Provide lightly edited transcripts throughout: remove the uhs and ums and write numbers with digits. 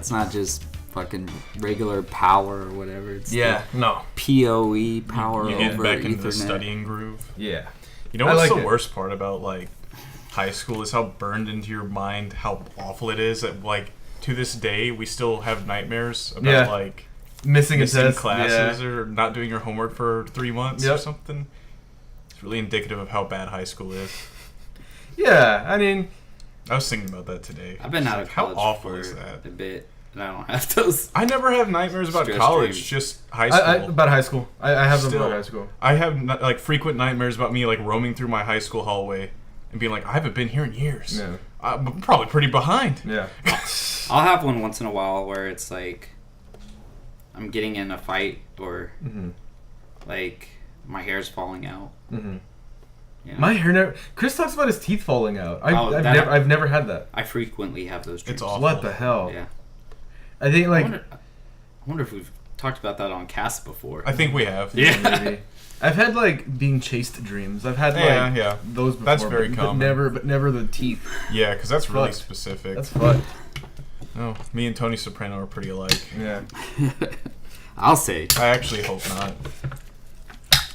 It's not just fucking regular power or whatever. It's no. PoE power you get over back Ethernet. into the studying groove. Yeah. You know what's the worst part about like high school is how burned into your mind how awful it is that like to this day we still have nightmares about like missing classes or not doing your homework for 3 months or something. It's really indicative of how bad high school is. Yeah, I mean, I was thinking about that today. I've been out of college how awful for is that? a bit, and I don't have those. I never have nightmares about college, just high school. About high school. I have them about high school. I have like frequent nightmares about me like roaming through my high school hallway and being like, I haven't been here in years. Yeah. I'm probably pretty behind. Yeah. I'll have one once in a while where it's like I'm getting in a fight or like my hair's falling out. Mm-hmm. You know? My hair never... Chris talks about his teeth falling out. I've never had that. I frequently have those dreams. It's awful. What the hell? Yeah. I think like... I wonder if we've talked about that on cast before. I think we have. Yeah. Maybe. I've had like being chased dreams. I've had those before. That's very common. But never the teeth. Yeah, because that's really specific. That's fucked. Oh, me and Tony Soprano are pretty alike. Yeah. I'll say. I actually hope not.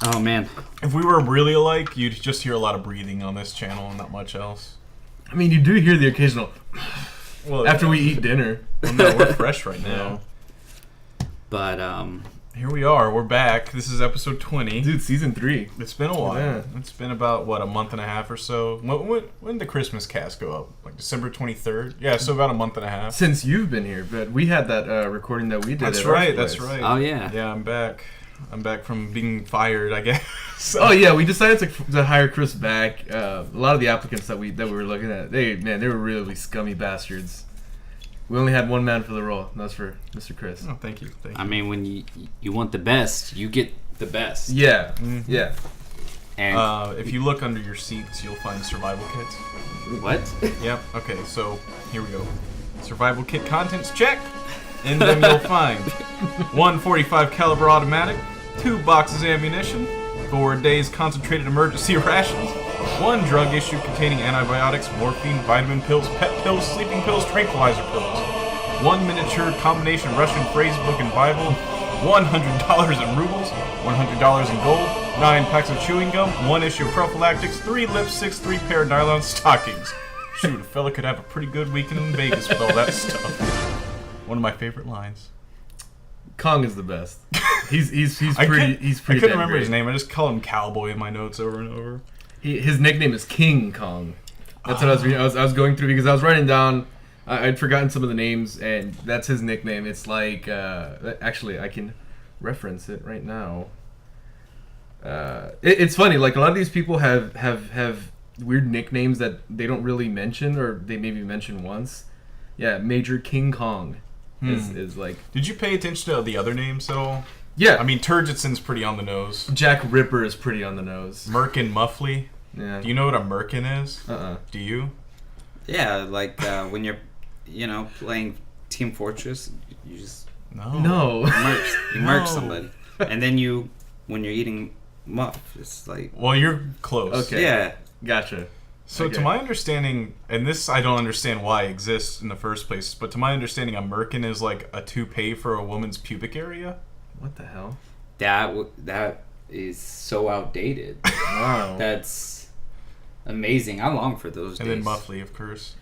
Oh man. If we were really alike, you'd just hear a lot of breathing on this channel and not much else. I mean, you do hear the occasional after we eat dinner. Well, no, we're fresh right now. But here we are. We're back. This is episode 20. Dude, season 3. It's been a while. Yeah. It's been about, a month and a half or so. When did the ChristmasCast go up? Like December 23rd? Yeah, so about a month and a half. Since you've been here, but we had that recording that we did. That's right. Oh, yeah. Yeah, I'm back. I'm back from being fired, I guess. Oh, yeah, we decided to hire Chris back. A lot of the applicants that we were looking at, they were really scummy bastards. We only had one man for the role, and that's for Mr. Chris. Oh, thank you. I mean, when you want the best, you get the best. Yeah, yeah. And if you look under your seats, you'll find survival kits. What? Yep. Okay, so here we go. Survival kit contents, check. In them you'll find 1 .45 caliber automatic, 2 boxes of ammunition, 4 days concentrated emergency rations, 1 drug issue containing antibiotics, morphine, vitamin pills, pet pills, sleeping pills, tranquilizer pills, 1 miniature combination Russian phrase book and Bible, $100 in rubles, $100 in gold, 9 packs of chewing gum, 1 issue of prophylactics, 3 lipsticks, 3 pair of nylon stockings. Shoot, a fella could have a pretty good weekend in Vegas with all that stuff. One of my favorite lines. Kong is the best. He's pretty. I couldn't remember great. his name. I just call him Cowboy in my notes over and over. His nickname is King Kong. That's what I was reading. I was going through because I was writing down. I'd forgotten some of the names, and that's his nickname. It's like actually, I can reference it right now. It's funny. Like a lot of these people have weird nicknames that they don't really mention, or they maybe mention once. Yeah, Major King Kong is like. Did you pay attention to the other names at all? Yeah. I mean, Turgidsen's pretty on the nose. Jack Ripper is pretty on the nose. Merkin Muffley. Yeah. Do you know what a Merkin is? Do you? Yeah, like when you're, playing Team Fortress, you just No. you merc somebody, and then when you're eating muff, it's like. Well, you're close. Okay. Yeah. Gotcha. So Okay. to my understanding, and this I don't understand why it exists in the first place, but to my understanding, a merkin is like a toupee for a woman's pubic area. What the hell? That is so outdated. Wow. That's amazing. I long for those And days. then Muffley, of course.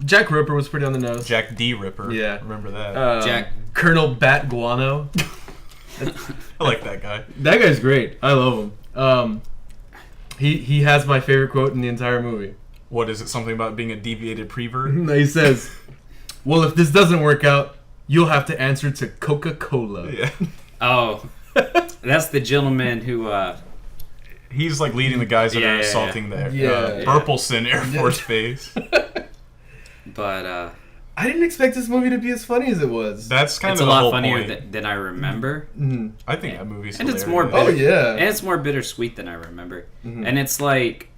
Jack Ripper was pretty on the nose. Jack D. Ripper. Yeah. Remember that. Jack. Colonel Bat Guano. I like that guy. That guy's great. I love him. He has my favorite quote in the entire movie. What is it? Something about being a deviated prevert? He says, "Well, if this doesn't work out, you'll have to answer to Coca-Cola." Yeah. Oh, that's the gentleman who. He's like leading the guys that are assaulting the Burpelson Air Force Base. But I didn't expect this movie to be as funny as it was. That's kind it's of a the lot whole funnier point. than I remember. Mm-hmm. I think that movie's and hilarious. it's more. Oh yeah, and it's more bittersweet than I remember. Mm-hmm. And it's like,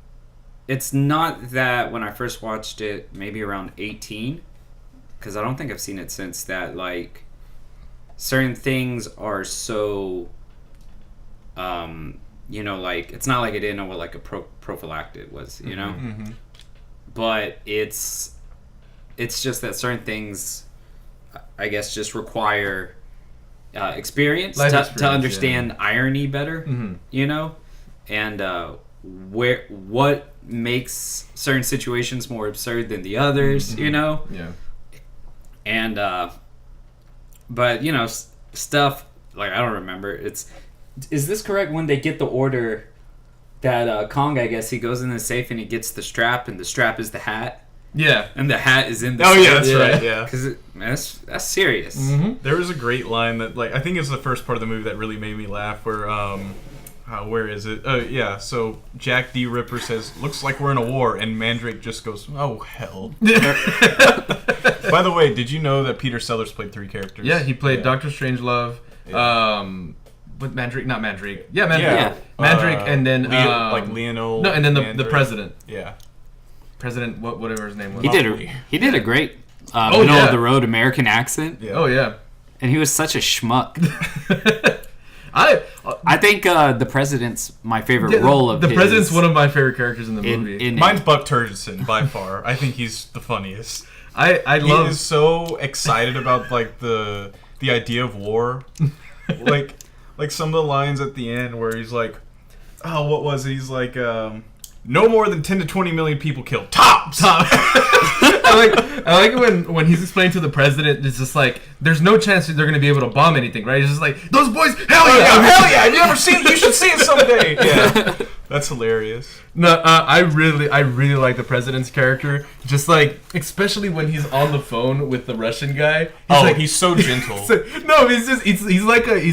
it's not that when I first watched it, maybe around 18, because I don't think I've seen it since that. Like, certain things are so. Like it's not like I didn't know what like a prophylactic was, you know. Mm-hmm. But it's it's just that certain things, I guess, just require experience to understand irony better, you know, and what makes certain situations more absurd than the others, you know. Yeah. And but you know, stuff like I don't remember. Is this correct when they get the order that Kong? I guess he goes in the safe and he gets the strap, and the strap is the hat. Yeah, and the hat is in the. Oh safe. yeah, that's right. Yeah, because that's serious. There was a great line that I think it's the first part of the movie that really made me laugh. Where where is it? Oh yeah, so Jack D. Ripper says, "Looks like we're in a war," and Mandrake just goes, "Oh hell." By the way, did you know that Peter Sellers played 3 characters? Yeah, he played Dr. Strangelove. But Mandrake, not Mandrake. Yeah, Mandrake. Yeah. Mandrake, and then Leonel. No, and then the president. Yeah. President, whatever his name was. He did a great middle of the road American accent. Yeah. Oh yeah. And he was such a schmuck. I think the president's my favorite role of the his. president's one of my favorite characters in the movie. Mine's Buck Turgidson by far. I think he's the funniest. I love. He is so excited about the idea of war, like some of the lines at the end where he's like, oh, what was it? He's like, no more than 10 to 20 million people killed. Tops. I like it when he's explaining to the president. It's just like there's no chance that they're gonna be able to bomb anything, right? He's just like those boys, hell yeah, hell yeah! Have you ever seen it? You should see it someday. Yeah, that's hilarious. No, I really like the president's character. Just like, especially when he's on the phone with the Russian guy. He's so gentle. He's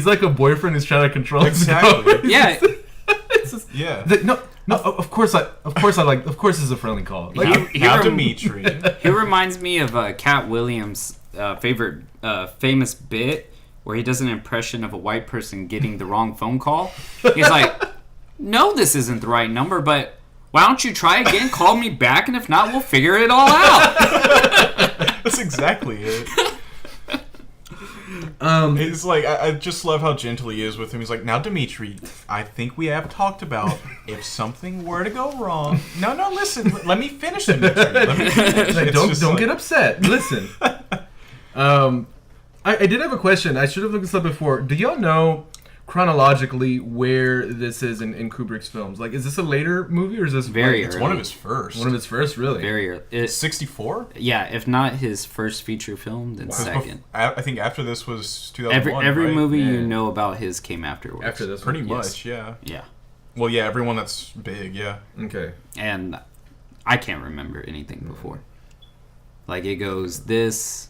like a boyfriend who's trying to control exactly. his Yeah. Of course it's a friendly call. Like, Dimitri. He reminds me of Cat Williams' famous bit where he does an impression of a white person getting the wrong phone call. He's like, no, this isn't the right number, but why don't you try again? Call me back, and if not, we'll figure it all out. That's exactly it. It's like I just love how gentle he is with him. He's like, now Dimitri, I think we have talked about if something were to go wrong. No, listen, let me finish, Dimitri. Don't get upset. Listen. I did have a question. I should have looked this up before. Do y'all know chronologically where this is in Kubrick's films? Like, is this a later movie or is this very early? It's one of his first. One of his first, really? Very early. 64? Yeah, if not his first feature film, then second. I think after this was 2001. Every right? movie you know about his came afterwards. After this, pretty much, yeah. Yeah. Well, yeah, everyone that's big, yeah. Okay. And I can't remember anything before. Like, it goes this,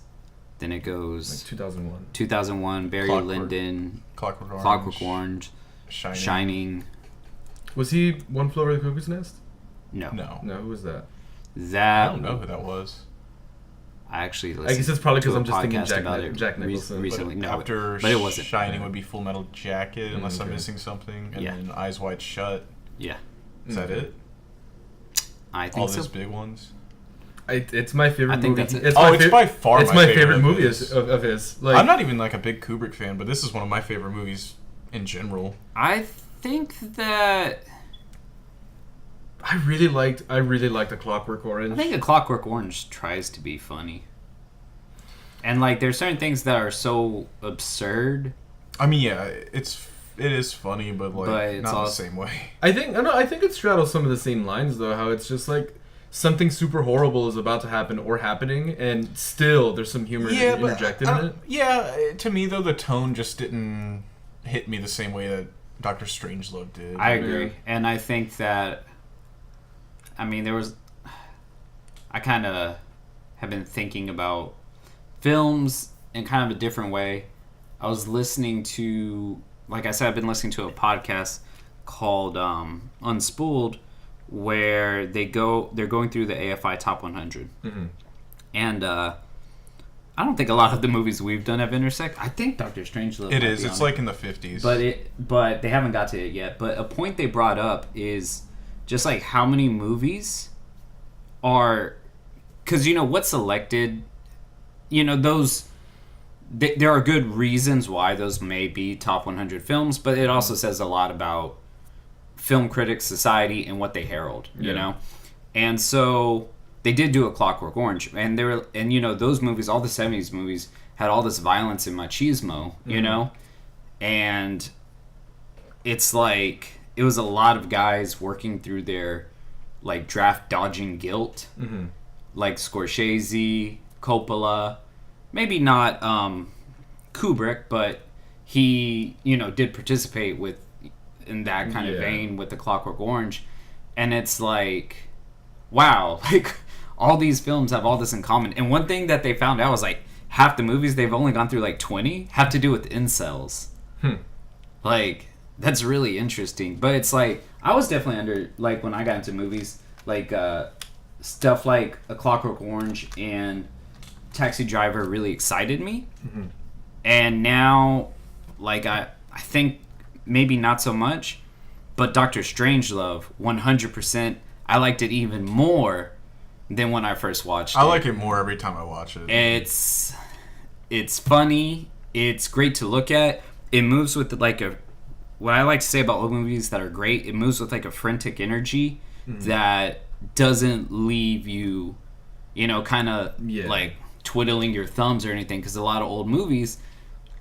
then it goes like 2001. 2001, Barry Lyndon, Clockwork Orange, Shining. Was he One Flew Over the Cuckoo's Nest? No. Who was that? I don't know who that was. I actually listened. I guess it's probably because I'm just thinking about Jack Nicholson. Recently. But it wasn't. Shining would be Full Metal Jacket, unless I'm missing something. And then Eyes Wide Shut. Yeah. Is that it? I think all those big ones. It's my favorite movie. That's it. It's by far it's my favorite movie of his. Like, I'm not even like a big Kubrick fan, but this is one of my favorite movies in general. I think that I really liked A Clockwork Orange. I think A Clockwork Orange tries to be funny. And like there's certain things that are so absurd. I mean, yeah, it is funny, but it's not the same way. I think it straddles some of the same lines though, how it's just like something super horrible is about to happen or happening, and still there's some humor interjected in it. Yeah, to me though, the tone just didn't hit me the same way that Dr. Strangelove did. I agree, and I think that, I mean, I kind of have been thinking about films in kind of a different way. I was listening to, like I said, I've been listening to a podcast called Unspooled, where they're going through the AFI Top 100, and I don't think a lot of the movies we've done have intersect. I think Doctor Strangelove. It is. It's like in the 50s, but they haven't got to it yet. But a point they brought up is just like how many movies are, because what's selected. Those. There are good reasons why those may be top 100 films, but it also says a lot about film critics, society, and what they herald, you know? And so they did do a Clockwork Orange, and you know, those movies, all the 70s movies had all this violence and machismo, you know, and it's like it was a lot of guys working through their like draft dodging guilt, like Scorsese, Coppola, maybe not Kubrick, but he, you know, did participate in that kind of vein with the Clockwork Orange, and it's like, wow, like all these films have all this in common. And one thing that they found out was like half the movies they've only gone through, like 20, have to do with incels. Like, that's really interesting. But it's like, I was definitely under, like, when I got into movies, like stuff like A Clockwork Orange and Taxi Driver really excited me. And now, like, I think maybe not so much, but Dr. Strangelove, 100%, I liked it even more than when I first watched it. I like it more every time I watch it. It's funny. It's great to look at. It moves with like what I like to say about old movies that are great, it moves with like a frantic energy that doesn't leave you, you know, kind of like twiddling your thumbs or anything. Because a lot of old movies,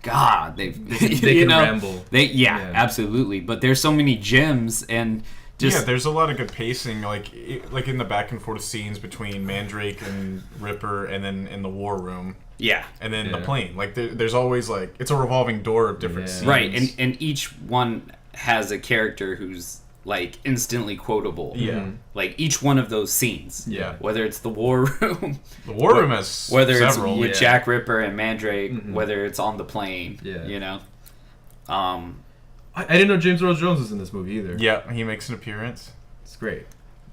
God, they can ramble. Absolutely. But there's so many gems and. There's a lot of good pacing, like in the back and forth scenes between Mandrake and Ripper, and then in the war room. Yeah, and then the plane. Like there's always like it's a revolving door of different scenes. Right, and each one has a character who's like instantly quotable. Yeah, like each one of those scenes. Yeah, whether it's the war room. The war room has whether several. It's with Jack Ripper and Mandrake. Whether it's on the plane. Yeah, you know. I didn't know James Earl Jones was in this movie either. Yeah, he makes an appearance. It's great.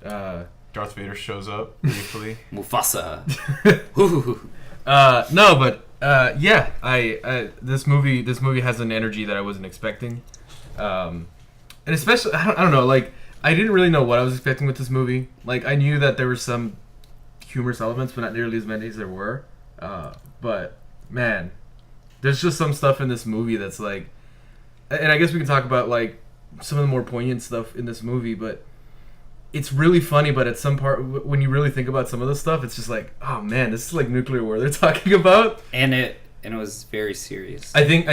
Darth Vader shows up briefly. Mufasa. No, but this movie has an energy that I wasn't expecting, and especially I don't know, like I didn't really know what I was expecting with this movie. Like I knew that there were some humorous elements, but not nearly as many as there were. But man, there's just some stuff in this movie that's like. And I guess we can talk about like some of the more poignant stuff in this movie, but it's really funny. But at some part, when you really think about some of the stuff, it's just like, oh man, this is like nuclear war they're talking about. And it was very serious. I think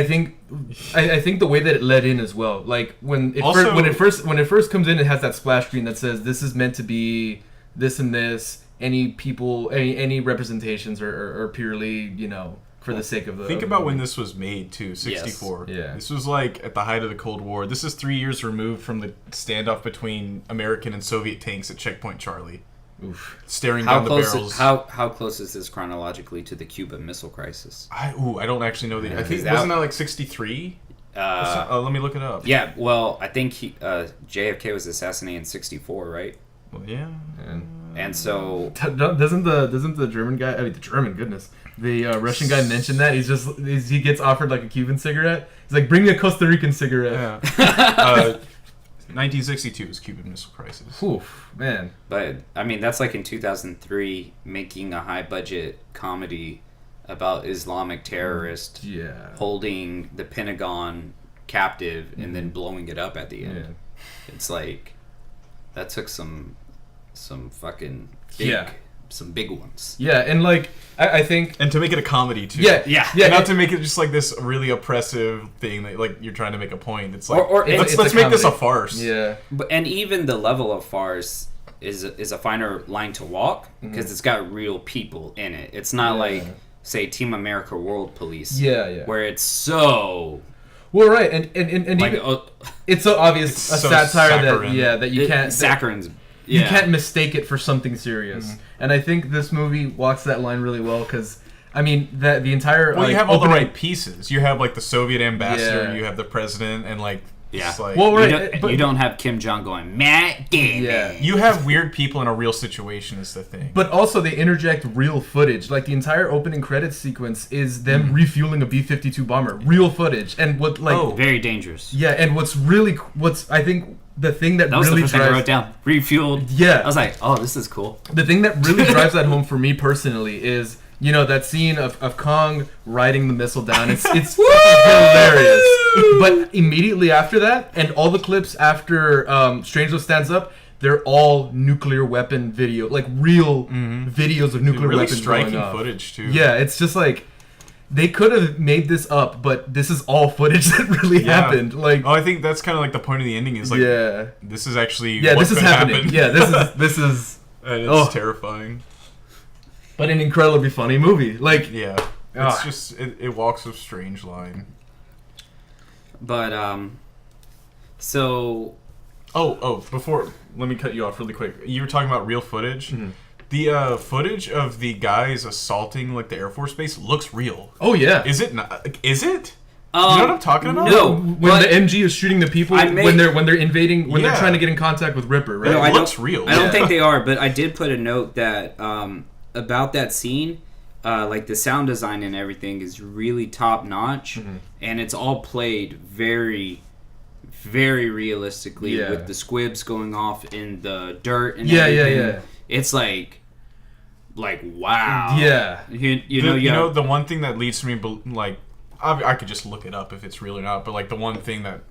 the way that it led in as well. Like when it first comes in, it has that splash screen that says this is meant to be this and this. Any people, any representations are purely, you know. For the sake of the... Think about when this was made, too. 64. Yes. Yeah. This was, like, at the height of the Cold War. This is 3 years removed from the standoff between American and Soviet tanks at Checkpoint Charlie. Oof. Staring down the barrels. How close is this chronologically to the Cuban Missile Crisis? I don't actually know. I think, wasn't that, like, 63? Let me look it up. Yeah, well, I think JFK was assassinated in 64, right? Well, yeah. And so... Doesn't the German guy... I mean, the German, goodness... The Russian guy mentioned that he gets offered like a Cuban cigarette. He's like, bring me a Costa Rican cigarette. Yeah. 1962 is Cuban Missile Crisis. Oof, man. But I mean, that's like in 2003, making a high budget comedy about Islamic terrorists holding the Pentagon captive and then blowing it up at the end. Yeah. It's like that took some fucking some big ones. Yeah, and like I think, and to make it a comedy too. Yeah. Not to make it just like this really oppressive thing that like you're trying to make a point. It's like let's make this a farce. Yeah, and even the level of farce is a finer line to walk because it's got real people in it. It's not like say Team America World Police. Where it's so. Well, right, and like, even, it's so obvious it's a so satire saccharine. that you can't saccharine's. You can't mistake it for something serious. And I think this movie walks that line really well because, I mean, the entire... Well, you have all the right pieces. You have, like, the Soviet ambassador, you have the president, and, like... Like, well, right, you don't have Kim Jong going, Matt Damon. Yeah. You have weird people in a real situation is the thing. But also they interject real footage. Like the entire opening credits sequence is them refueling a B-52 bomber. Real footage. And what like very dangerous. Yeah, and what's I think the thing that was really the first thing I wrote down. Refueled. Yeah. I was like, oh, this is cool. The thing that really drives that home for me personally is you know that scene of Kong riding the missile down. It's hilarious. But immediately after that, and all the clips after Strangelove stands up, they're all nuclear weapon video, like real videos of nuclear really weapons striking going off. footage too. Yeah, it's just like they could have made this up, but this is all footage that really happened. Like, I think that's kind of like the point of the ending is like, this is actually this is happening. Happen. Yeah, this is and it's terrifying, but an incredibly funny movie. Like, it's just it walks a strange line. But so. Before, let me cut you off really quick. You were talking about real footage. The footage of the guys assaulting like the Air Force Base looks real. Oh yeah. Is it not? Is it? You know what I'm talking about? No. When the MG is shooting the people when they're invading, when they're trying to get in contact with Ripper, right? No, it looks real. I don't think they are, but I did put a note that about that scene, like the sound design and everything is really top notch, and it's all played very, very realistically with the squibs going off in the dirt and everything. Yeah. It's like wow. Yeah. You know the one thing that leads to me like I could just look it up if it's real or not, but like the one thing that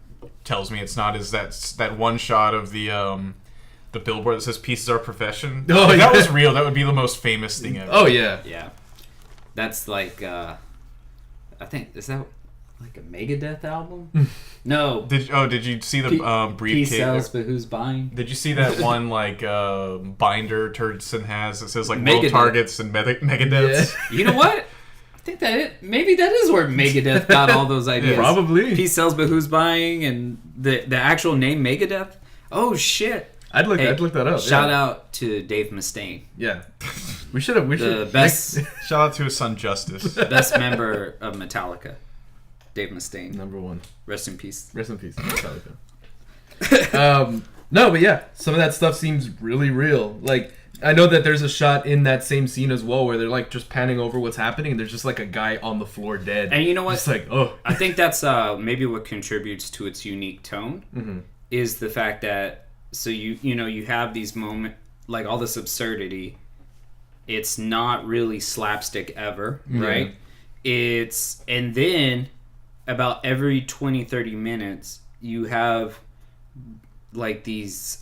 tells me it's not is that one shot of the billboard that says "Peace is our profession." Oh, if that was real, that would be the most famous thing ever. Oh yeah. Yeah. That's like I think is that like a Megadeth album? No. Did you see the briefcase? Peace sells, but who's buying? Did you see that one like binder Turdston has that says like Megadeth. World Targets and Megadeths? Yeah. You know what? I think maybe that is where Megadeth got all those ideas. Probably. Peace sells, but who's buying? And the actual name Megadeth. Oh shit! I'd look that up. Shout out to Dave Mustaine. Yeah, we should. The best. Shout out to his son Justice. Best member of Metallica, Dave Mustaine. Number one. Rest in peace. Rest in peace, Metallica. No, but yeah, some of that stuff seems really real. Like, I know that there's a shot in that same scene as well where they're like just panning over what's happening and there's just like a guy on the floor dead. And you know what? It's like, oh. I think that's maybe what contributes to its unique tone is the fact that you have these moments, like all this absurdity. It's not really slapstick ever, right? And then about every 20-30 minutes you have like these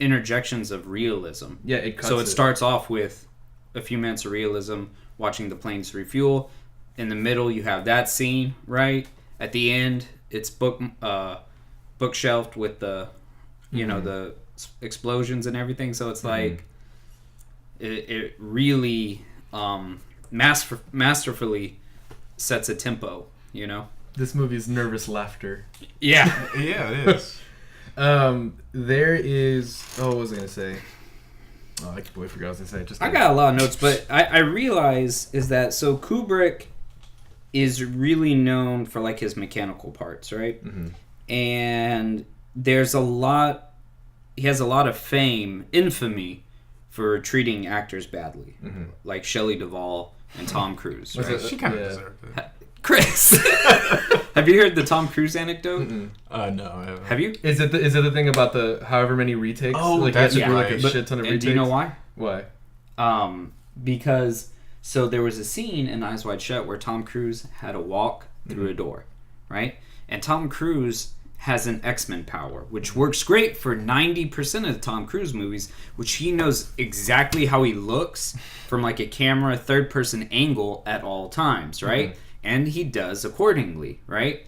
interjections of realism. Yeah, it cuts so it starts off with a few minutes of realism, watching the planes refuel. In the middle, you have that scene, right? At the end, it's bookshelved with the, the explosions and everything. So it's like it really masterfully sets a tempo. This movie is nervous laughter. Yeah, yeah, it is. There is. Oh, what was I gonna say? Oh, I completely forgot what I was gonna say. I got a lot of notes, but I realize is that so Kubrick is really known for like his mechanical parts, right? And there's a lot. He has a lot of infamy for treating actors badly, like Shelley Duvall and Tom Cruise. Right? She kind of deserved it. Chris, have you heard the Tom Cruise anecdote? No, I haven't. Have you? Is it the thing about the however many retakes? Oh, like that's he has to do right. like a shit ton of retakes. Do you know why? Why? Because so there was a scene in Eyes Wide Shut where Tom Cruise had to walk through a door, right? And Tom Cruise has an X-Men power, which works great for 90% of the Tom Cruise movies, which he knows exactly how he looks from like a camera third-person angle at all times, right? And he does accordingly, right?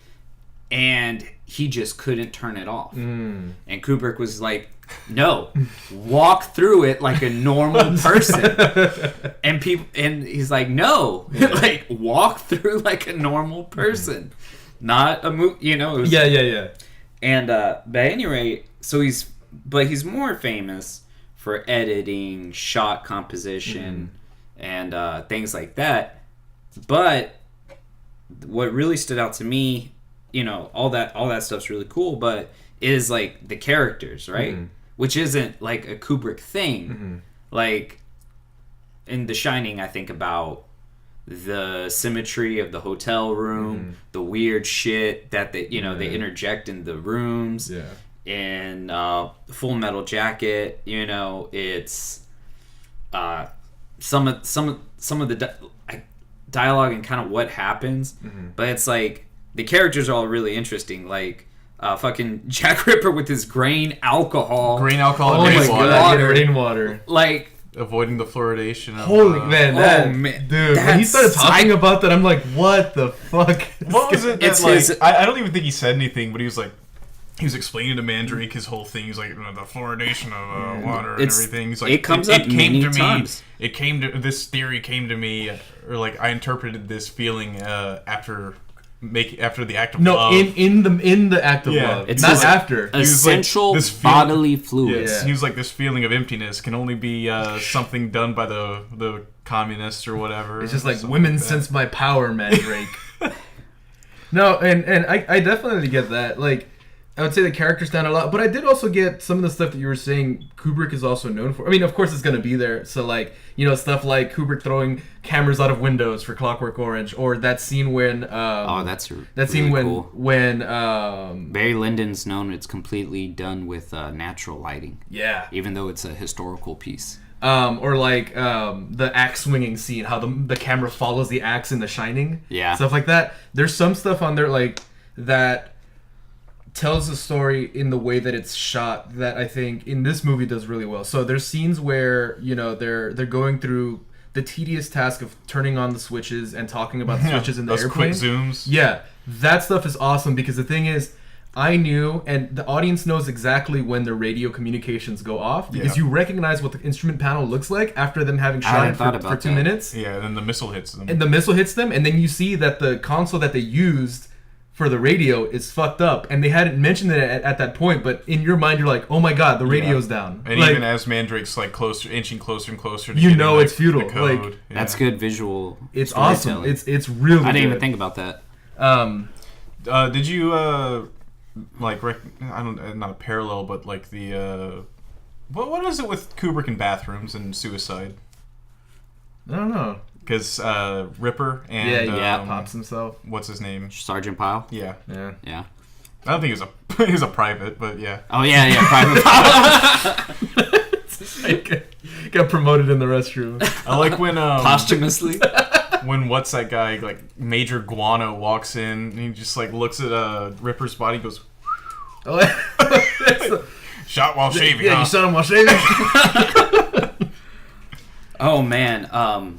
And he just couldn't turn it off. And Kubrick was like, no, walk through it like a normal person. And he's like, no, like walk through like a normal person. Not a movie, Yeah. And but at any rate, so he's more famous for editing, shot composition, and things like that. But what really stood out to me, all that stuff's really cool, but is like the characters, right? Which isn't like a Kubrick thing. Like in The Shining, I think about the symmetry of the hotel room, the weird shit that they interject in the rooms. Yeah. In Full Metal Jacket, it's some of the dialogue and kind of what happens, but it's like the characters are all really interesting. Like fucking Jack Ripper with his grain alcohol. Grain alcohol Oh and my rainwater. god, yeah, rainwater. Like, Avoiding the fluoridation of... Holy man, dude! When he started talking about that, I'm like, what the fuck? What was it that, It's like... his- I don't even think he said anything, but he was like... He was explaining to Mandrake his whole thing. He's like, the fluoridation of water and everything. He's like, it comes up many times. This theory came to me, or like I interpreted this feeling after the act of love. in the act of love. It's Not his after. essential this feeling- bodily fluids. He was like, this feeling of emptiness can only be something done by the communists or whatever. It's just like, Something women like that. sense my power, Mandrake. No, and I definitely get that. Like, I would say the characters stand a lot, but I did also get some of the stuff that you were saying Kubrick is also known for. I mean, of course it's going to be there. So, like, you know, stuff like Kubrick throwing cameras out of windows for Clockwork Orange, or that scene when... that's that scene really when cool. Barry Lyndon's known it's completely done with natural lighting. Yeah. Even though it's a historical piece. Or like the axe swinging scene, how the camera follows the axe in The Shining. Yeah. Stuff like that. There's some stuff on there like that tells the story in the way that it's shot that I think in this movie does really well. So there's scenes where, you know, they're going through the tedious task of turning on the switches and talking about the switches in the those airplane. quick zooms. Yeah, that stuff is awesome because the thing is, I knew, and the audience knows exactly when the radio communications go off because you recognize what the instrument panel looks like after them having shot it for 2 minutes. Yeah, and then the missile hits them. And the missile hits them, and then you see that the console that they used for the radio is fucked up, and they hadn't mentioned it at that point, but in your mind you're like, oh my god, the radio's down. And like, even as Mandrake's like inching closer and closer to you getting, know like, it's futile. the code. Like, That's good visual. It's awesome. storytelling. It's really I didn't good. even think about that. Did you not a parallel, but like the what is it with Kubrick and bathrooms and suicide? I don't know. Because Ripper and pops himself. What's his name? Sergeant Pyle? Yeah. Yeah. I don't think he was a private, but yeah. Oh, yeah, Private Pyle. Got promoted in the restroom. I like when Posthumously. when what's that guy, like Major Guano walks in and he just like looks at Ripper's body and goes, shot while shaving, Yeah, huh? you shot him while shaving. Oh, man.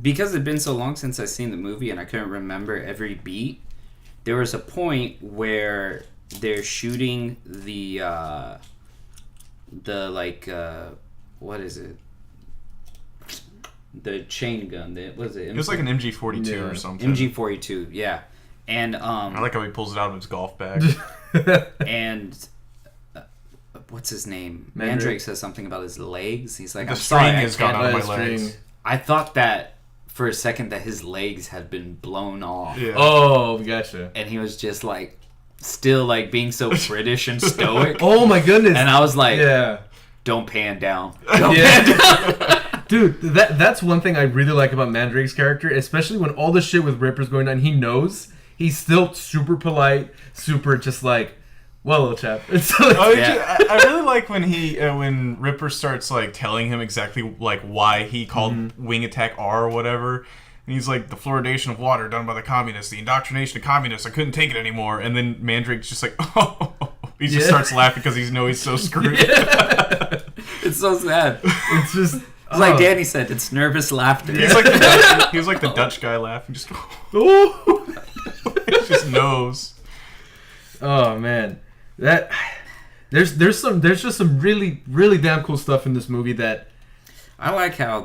Because it'd been so long since I seen the movie and I couldn't remember every beat, there was a point where they're shooting the what is it? The chain gun. What is it? It was like an MG42 or something. MG42, yeah. And I like how he pulls it out of his golf bag. and what's his name? Mandrake. Mandrake says something about his legs. He's like, The I'm sorry, string I has gone can't- out of my legs. I thought that for a second that his legs had been blown off. Yeah. Oh, gotcha. And he was just like, still like being so British and stoic. Oh my goodness. And I was like, yeah. don't pan down. Dude, that's one thing I really like about Mandrake's character, especially when all the shit with Ripper's going on. He knows he's still super polite, super just like, well, little chap. It's like, I really like when when Ripper starts like telling him exactly like why he called Wing Attack R or whatever. And he's like, the fluoridation of water done by the communists, the indoctrination of communists, I couldn't take it anymore. And then Mandrake's just like, oh, he just starts laughing because he's so screwed. It's so sad. it's just It's like Danny said, it's nervous laughter. He's like the Dutch guy laughing, just oh. he just knows. Oh man, that there's just some really really damn cool stuff in this movie that I like how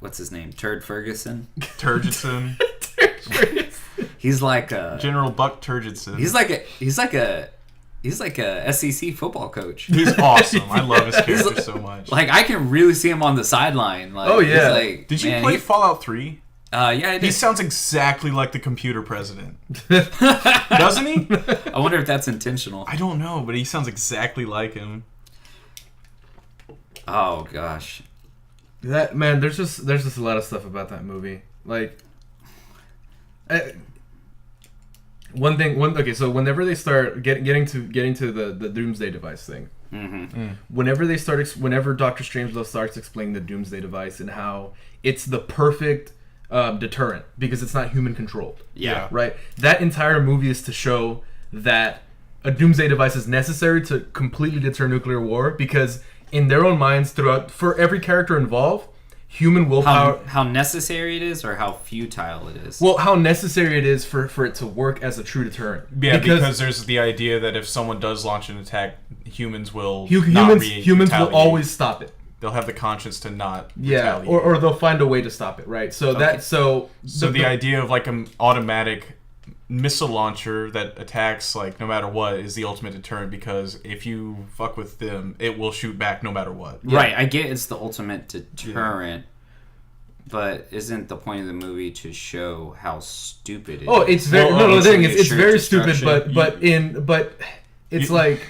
what's his name? Turd Ferguson. Turgidson. He's like a General Buck Turgidson. He's like a SEC football coach. He's awesome. I love his character so much. Like I can really see him on the sideline. Like, Oh, yeah. he's like, Did you man, play Fallout 3? Yeah, I He did. sounds exactly like the computer president. Doesn't he? I wonder if that's intentional. I don't know, but he sounds exactly like him. Oh gosh. that man there's just a lot of stuff about that movie. Like so whenever they start getting to the Doomsday device thing, whenever Dr. Strangelove starts explaining the Doomsday device and how it's the perfect deterrent because it's not human controlled. Yeah. Right? That entire movie is to show that a doomsday device is necessary to completely deter nuclear war, because in their own minds, for every character involved, human willpower... How necessary it is, or how futile it is? Well, how necessary it is for it to work as a true deterrent. Yeah, because there's the idea that if someone does launch an attack, humans will humans will always stop it. They'll have the conscience to not retaliate. or they'll find a way to stop it, right? So the idea of like an automatic missile launcher that attacks like no matter what is the ultimate deterrent, because if you fuck with them, it will shoot back no matter what. Right, I get it's the ultimate deterrent, but isn't the point of the movie to show how stupid it is? Oh, it's very it's very stupid, but it's like,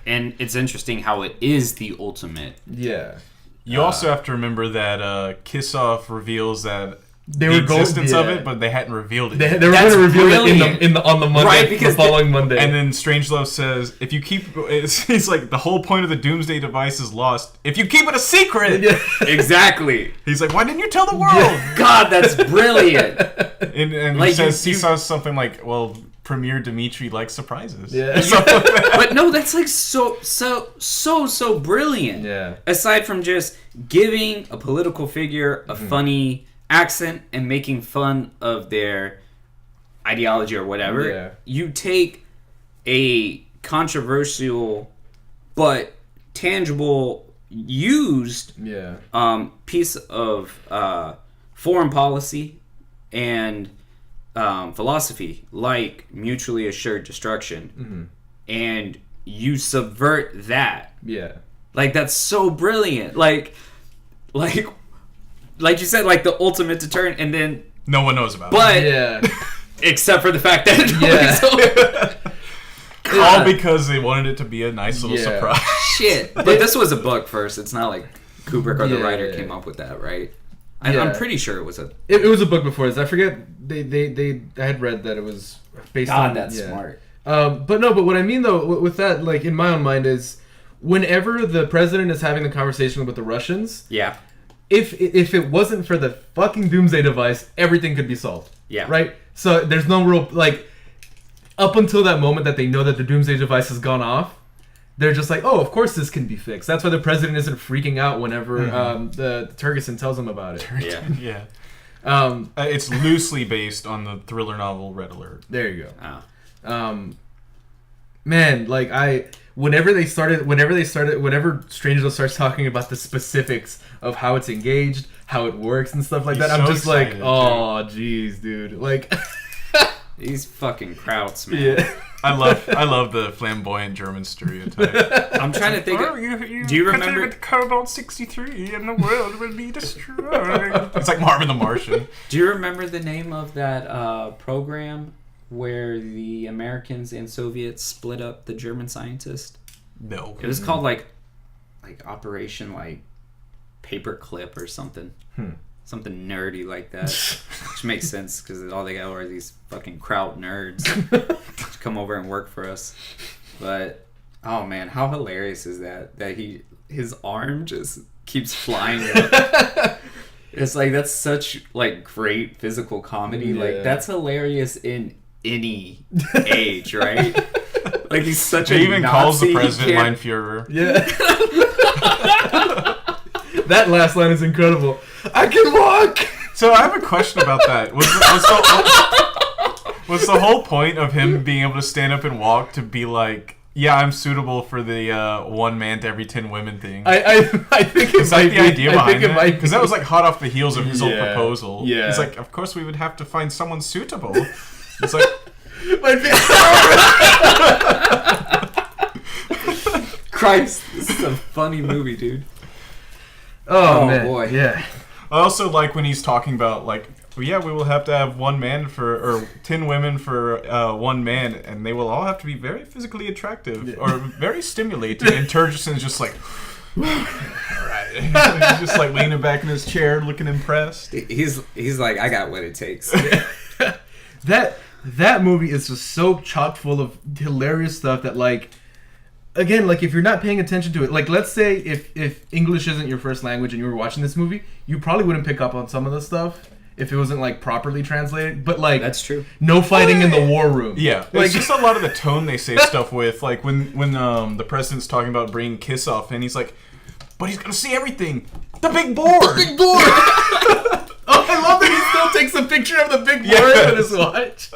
and it's interesting how it is the ultimate. Yeah. You also have to remember that Kissoff reveals that the existence of it, but they hadn't revealed it. They were going to reveal it on the Monday, right, because the following Monday. And then Strangelove says, "If you keep," he's like, the whole point of the Doomsday device is lost if you keep it a secret. Yeah. Exactly. He's like, "Why didn't you tell the world?" Yeah. God, that's brilliant. and like he says something like, "Well, Premier Dimitri likes surprises." Yeah. But no, that's like so brilliant. Yeah. Aside from just giving a political figure a funny accent and making fun of their ideology or whatever, you take a controversial but tangible used piece of foreign policy and philosophy like mutually assured destruction, and you subvert that. Like, that's so brilliant. Like you said, like the ultimate deterrent, and then no one knows about it. But except for the fact that all because they wanted it to be a nice little surprise. Shit. But this was a book first. It's not like Kubrick or the writer came up with that, right? I'm pretty sure it was a... It was a book before this. I forget. I had read that it was based on... God, that's smart. But what I mean, though, with that, like, in my own mind is, whenever the president is having the conversation with the Russians... Yeah. If it wasn't for the fucking doomsday device, everything could be solved. Yeah. Right? So there's no real... Like, up until that moment that they know that the doomsday device has gone off, they're just like, oh, of course this can be fixed. That's why the president isn't freaking out whenever the Turgeson tells him about it. Yeah. It's loosely based on the thriller novel Red Alert. There you go. Man, like whenever Strangelove starts talking about the specifics of how it's engaged, how it works and stuff like that, I'm just excited, like, oh, jeez, dude. Like, these fucking Krauts, man. Yeah. I love the flamboyant German stereotype. I'm trying to think. Do you remember Cobalt 63 and the world will be destroyed? It's like Marvin the Martian. Do you remember the name of that program where the Americans and Soviets split up the German scientist? No. It was called like Operation like Paperclip or something. Something nerdy like that. Which makes sense because all they got are these fucking Kraut nerds to come over and work for us. But oh man, how hilarious is that? That his arm just keeps flying up. It's like, that's such like great physical comedy. Yeah. Like, that's hilarious in any age, right? Like, he's such he a even Nazi, calls the president Mein Führer. Yeah. That last line is incredible. I can walk. So I have a question about that. Was the whole point of him being able to stand up and walk to be like, yeah, I'm suitable for the 1 man to every 10 women thing? I think is that the idea behind it? Because that was like hot off the heels of his old Yeah. proposal. Yeah. He's like, of course we would have to find someone suitable. It's like, Christ, this is a funny movie, dude. Oh man, boy. Yeah. I also like when he's talking about like, yeah, we will have to have 1 man or 10 women for 1 man, and they will all have to be very physically attractive or very stimulating. And Turgeson's just like, all right, he's just like leaning back in his chair, looking impressed. He's like, I got what it takes. That movie is just so chock full of hilarious stuff that, like, again, like, if you're not paying attention to it, like, let's say if English isn't your first language and you were watching this movie, you probably wouldn't pick up on some of the stuff. if it wasn't like properly translated. But like That's true. no fighting in the war room. Yeah, like it's just a lot of the tone they say stuff with. Like when the president's talking about bringing Kiss off, and he's like, "But he's gonna see everything. The big board. big board." Oh, I love that he still takes a picture of the big board on his watch.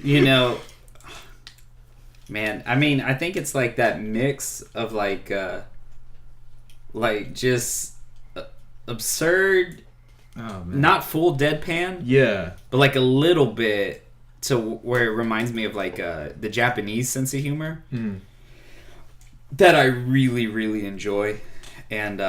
You know, man, I mean, I think it's like that mix of like just absurd, Oh man. not full deadpan, Yeah. but like a little bit to where it reminds me of like the Japanese sense of humor that I really, really enjoy. And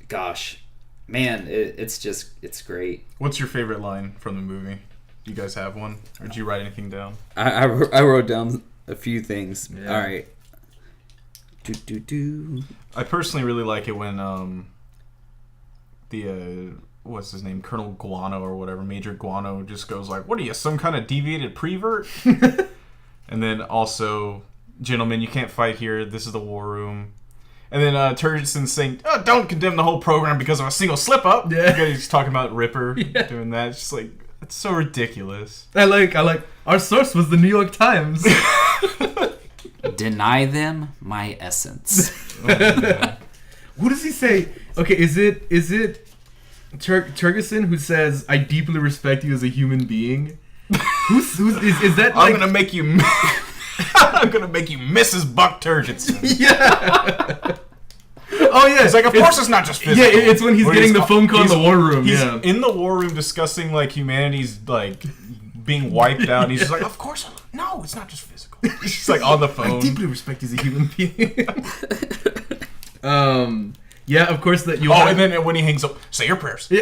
gosh, man, it's great. What's your favorite line from the movie? You guys have one, or did you write anything down? I wrote down a few things. Yeah. All right. I personally really like it when the what's his name, Colonel Guano or whatever, Major Guano, just goes like, "What are you, some kind of deviated prevert?" And then also, "Gentlemen, you can't fight here. This is the war room." And then Turgidson saying, "Oh, don't condemn the whole program because of a single slip up." Yeah. Because he's talking about Ripper doing that. It's just like, it's so ridiculous. I like our source was the New York Times. Deny them my essence. What does he say? Okay, is it Turgidson who says, "I deeply respect you as a human being"? Who's is that? I'm Like, gonna make you. I'm gonna make you Mrs. Buck Turgidson. yeah. Oh yeah. It's like, of course, it's not just physical. Yeah, it's when he's getting the phone call in the war room. He's Yeah. in the war room discussing like humanity's like being wiped out. And he's just like, of course, no, it's not just physical. He's just like on the I phone. deeply respect you as a human being. Yeah, of course that you. Oh, and then when he hangs up, say your prayers. Say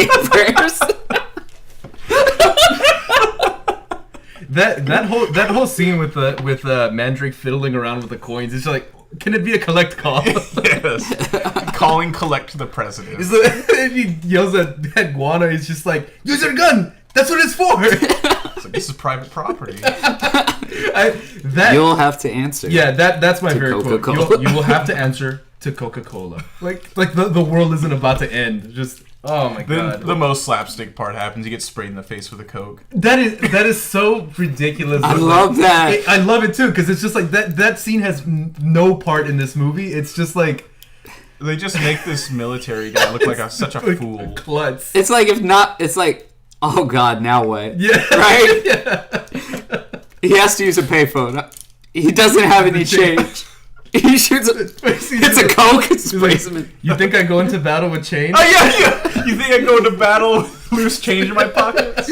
your prayers. That whole scene with Mandrake fiddling around with the coins, it's like, can it be a collect call? Yes. Calling collect to the president. And he yells at Guano. He's just like, use your gun. That's what it's for. It's like, this is private property. You'll have to answer. Yeah, that's my To favorite quote. Coca-Cola. You will have to answer to Coca-Cola. Like the world isn't about to end. Just oh my Then god. the most slapstick part happens. He gets sprayed in the face with a Coke. That is so ridiculous. I but, love that. I love it too because it's just like that scene has no part in this movie. It's just like They just make this military guy look like such a fool. klutz. It's like if not, it's like, oh god, now what? Yeah. Right? Yeah. He has to use a payphone. He doesn't have any change. He shoots it's a Coke and sprays him in. You think I go into battle with chains? Oh yeah. You think I go into battle with loose change in my pockets?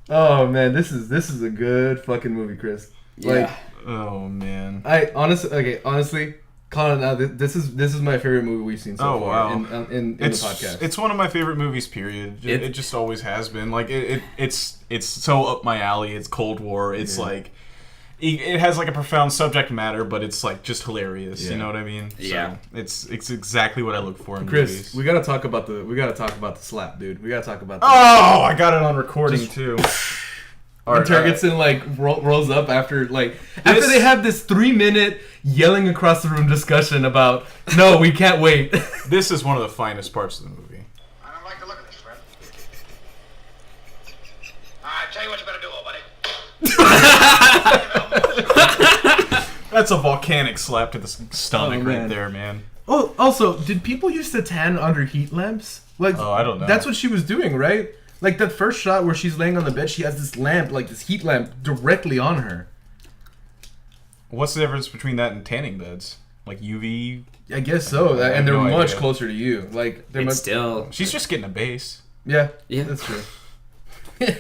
Oh man, this is a good fucking movie, Chris. Like, Yeah. Oh man. honestly, Colin, this is my favorite movie we've seen so Oh, far wow. in the podcast. It's one of my favorite movies. Period. It just always has been. Like it's so up my alley. It's Cold War. It's like it has like a profound subject matter, but it's like just hilarious. Yeah. You know what I mean? Yeah. So it's exactly what I look for in Chris, movies. we gotta talk about the slap, dude. We gotta talk about the Oh, I got it on recording too. when Turgidson like rolls up after they have this 3-minute yelling across the room discussion about no, we can't wait. This is one of the finest parts of the movie. I don't like the look of this, friend. I tell you what you better do, old buddy. That's a volcanic slap to the stomach Oh, right man. there, man. Oh, also, did people used to tan under heat lamps? Like, Oh, I don't know. That's what she was doing, right? Like that first shot where she's laying on the bed, she has this lamp, like this heat lamp, directly on her. What's the difference between that and tanning beds? Like UV? I guess so, I have and they're no much idea. closer to you. Like they're It's much. still. She's just getting a base. Yeah, Yeah. that's true.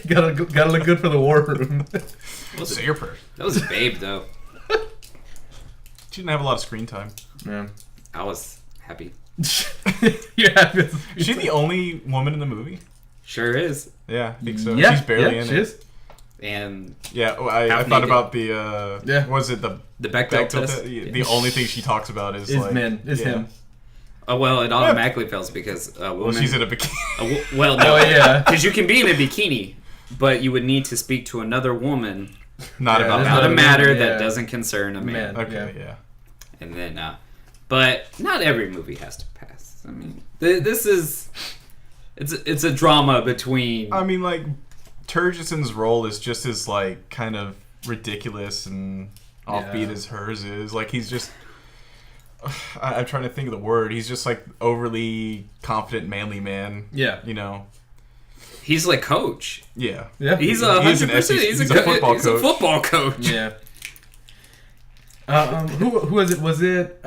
gotta look good for the war room. Say your prayers. That was a babe, though. She didn't have a lot of screen time. Yeah. I was happy. Yeah. Is she the only woman in the movie? Sure is. Yeah, I think so. Yeah, She's barely in she it. is. And Yeah, well, I Half thought naked. about the Yeah. was it the the Bechdel Bechdel test. test? The only thing she talks about is like Is him. Oh, well, it automatically fails because a woman... Well, she's in a bikini. Well, no. Oh yeah. Because you can be in a bikini, but you would need to speak to another woman Not Yeah, about there's about not a matter yeah. that doesn't concern a man. Man. Okay, yeah. And then, But not every movie has to pass. I mean, this is it's a drama between. I mean, like, Turgeson's role is just as like kind of ridiculous and offbeat as hers is. Like, he's just. I'm trying to think of the word. He's just like overly confident, manly man. Yeah. You know. He's like coach. Yeah. Yeah. He's 100%. He's a football coach. He's a football coach. Yeah. Who was it? Was it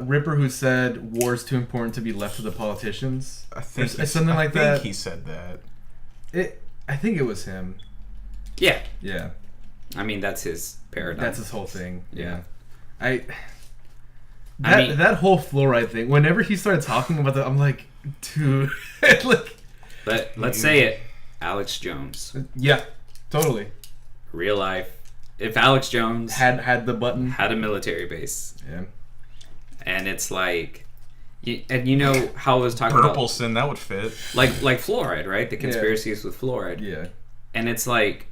Ripper who said war's too important to be left to the politicians? I think something like that. I think he said that. I think it was him. Yeah. Yeah. I mean, that's his paradigm. That's his whole thing. Yeah. That whole fluoride thing. Whenever he started talking about that, I'm like, dude, like. But let's say it, Alex Jones. Yeah, totally. Real life. If Alex Jones had the button, had a military base, yeah, and it's like, and you know how I was talking Burpelson, that would fit. like fluoride, right? The conspiracies with fluoride. Yeah, and it's like,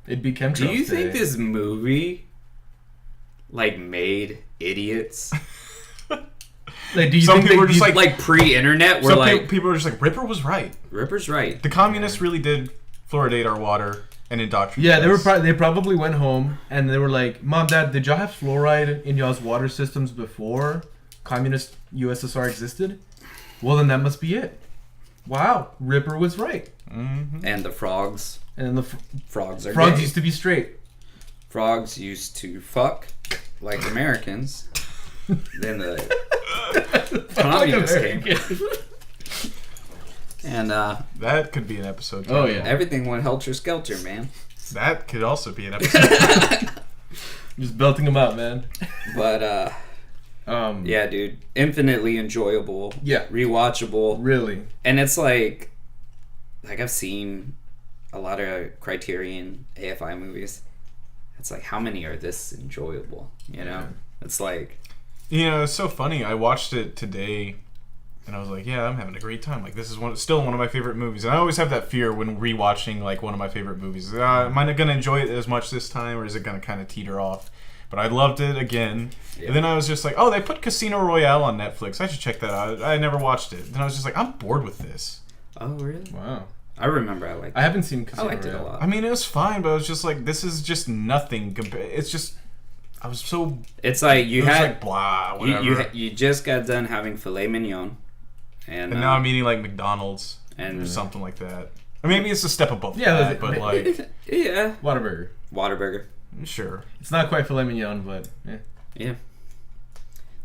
it became. Do you think this movie like made idiots? Like, do you Some think people were just like pre-internet? Where like people were just like, Ripper was right. Ripper's right. The communists really did fluoridate our water and indoctrinate. Yeah, us. they probably went home and they were like, Mom, Dad, did y'all have fluoride in y'all's water systems before communist USSR existed? Well, then that must be it. Wow, Ripper was right. Mm-hmm. And the frogs. And then the frogs are frogs gay. used to be straight. Frogs used to fuck like Americans. Then the communists came. And that could be an episode. Oh yeah, everything went helter skelter, man. That could also be an episode. Just belting them out, man. But yeah, dude, infinitely enjoyable. Yeah, rewatchable. Really, and it's like I've seen a lot of Criterion AFI movies. It's like, how many are this enjoyable? You know, it's like. You know, it's so funny. I watched it today, and I was like, "Yeah, I'm having a great time. Like, this is still one of my favorite movies." And I always have that fear when rewatching like one of my favorite movies. Am I gonna enjoy it as much this time, or is it gonna kind of teeter off? But I loved it again, and then I was just like, "Oh, they put Casino Royale on Netflix. I should check that out." I never watched it. Then I was just like, "I'm bored with this." Oh, really? Wow. I remember I liked it. I haven't seen Casino Royale. I liked it a lot. I mean, it was fine, but I was just like, "This is just nothing." It's just. I was so. It's like you had like blah whatever. You just got done having filet mignon, and now I'm eating like McDonald's and or something like that. Or maybe it's a step above that, but like Whataburger. Sure. It's not quite filet mignon, but yeah.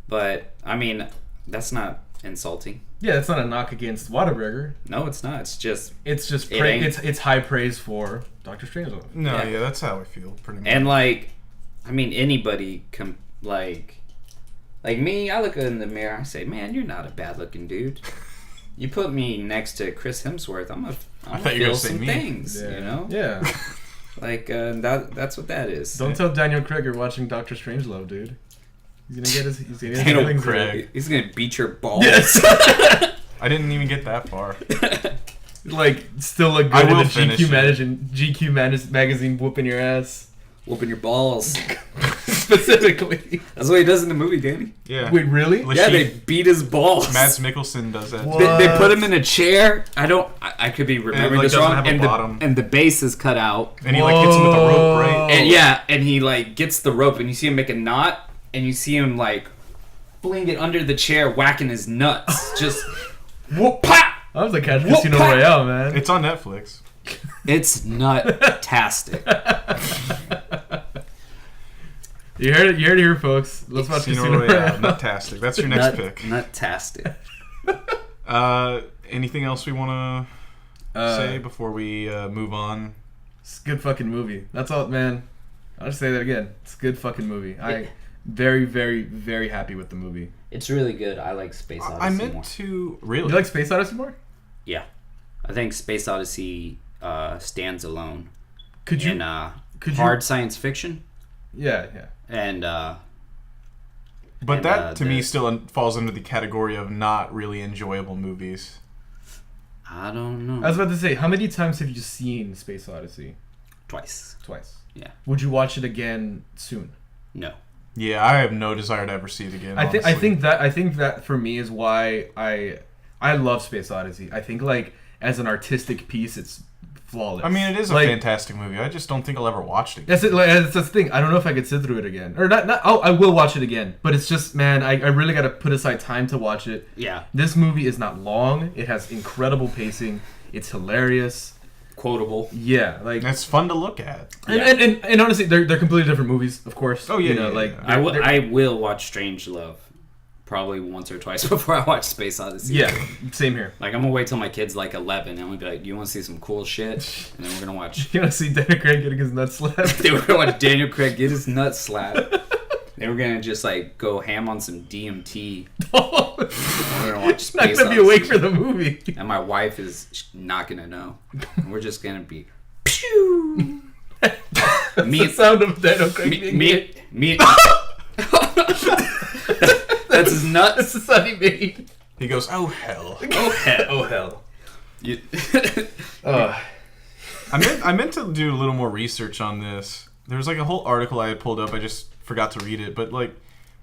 But I mean, that's not insulting. Yeah, that's not a knock against Whataburger. No, it's not. It's just it's high praise for Dr. Strangelove. No, yeah, that's how I feel pretty much. And like. I mean, anybody can, like me, I look in the mirror, I say, man, you're not a bad-looking dude. You put me next to Chris Hemsworth, I'm gonna feel some things, you know? Yeah. Like, that's what that is. Don't tell Daniel Craig you're watching Dr. Strangelove, dude. He's gonna get his Daniel Craig. He's gonna beat your balls. Yes. I didn't even get that far. Like, still look good in the GQ magazine whooping your ass. Whooping your balls. Specifically. That's what he does in the movie, Danny. Yeah. Wait, really? Yeah, they beat his balls. Mads Mikkelsen does that. They put him in a chair. I could be remembering this wrong. And the base is cut out. And he like hits him with a rope, right? And and he like gets the rope and you see him make a knot and you see him like fling it under the chair, whacking his nuts. Just whoop pop. I was like catch Casino Royale, man. It's on Netflix. It's nut-tastic. You heard it here, folks. Let's watch Casino Royale. Nut-tastic. That's your next pick. Nut-tastic. Anything else we want to say before we move on? It's a good fucking movie. That's all, man. I'll just say that again. It's a good fucking movie. I very, very, very happy with the movie. It's really good. I like Space Odyssey more. I meant to... Really? You like Space Odyssey more? Yeah. I think Space Odyssey stands alone. Could you... hard science fiction. Yeah. And but that to me still falls under the category of not really enjoyable movies. I don't know. I was about to say, how many times have you seen Space Odyssey? Twice. Twice. Yeah. Would you watch it again soon? No. Yeah, I have no desire to ever see it again. I think that for me is why I love Space Odyssey. I think like as an artistic piece, it's flawless. I mean, it is a fantastic movie. I just don't think I'll ever watch it again. That's the thing. I don't know if I could sit through it again, or not. Oh, I will watch it again, but it's just, man, I really got to put aside time to watch it. Yeah. This movie is not long. It has incredible pacing. It's hilarious. Quotable. Yeah, like it's fun to look at. And honestly, they're completely different movies, of course. Oh yeah, you know, I will watch Strangelove probably once or twice before I watch Space Odyssey. Yeah, same here. Like I'm gonna wait till my kid's like 11 and I'm gonna be like, "You want to see some cool shit?" And then we're gonna watch. You want to see Daniel Craig getting his nuts slapped? They were gonna watch Daniel Craig get his nuts slapped. They were gonna just like go ham on some DMT. Oh. We're gonna watch Space Not gonna be awake for the movie. And my wife is not gonna know. And we're just gonna be pew. The sound of Daniel Craig. Me. That's his nuts. That's the sound he made. He goes, "Oh hell, Oh hell. Oh hell. You, I meant to do a little more research on this. There was like a whole article I had pulled up. I just forgot to read it. But like,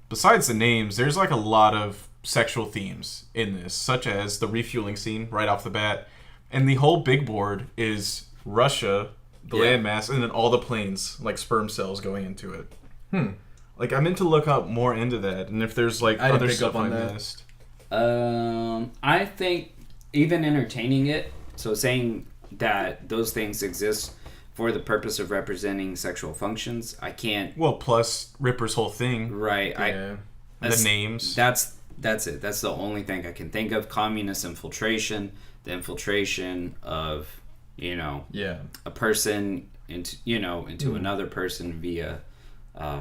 besides the names, there's like a lot of sexual themes in this, such as the refueling scene right off the bat, and the whole big board is Russia, the landmass, and then all the planes like sperm cells going into it. Like I meant to look up more into that, and if there's like other stuff I missed. I think even entertaining it, so saying that those things exist for the purpose of representing sexual functions, I can't. Well, plus Ripper's whole thing, Right. Yeah. the names. That's it. That's the only thing I can think of. Communist infiltration, the infiltration of, a person into another person via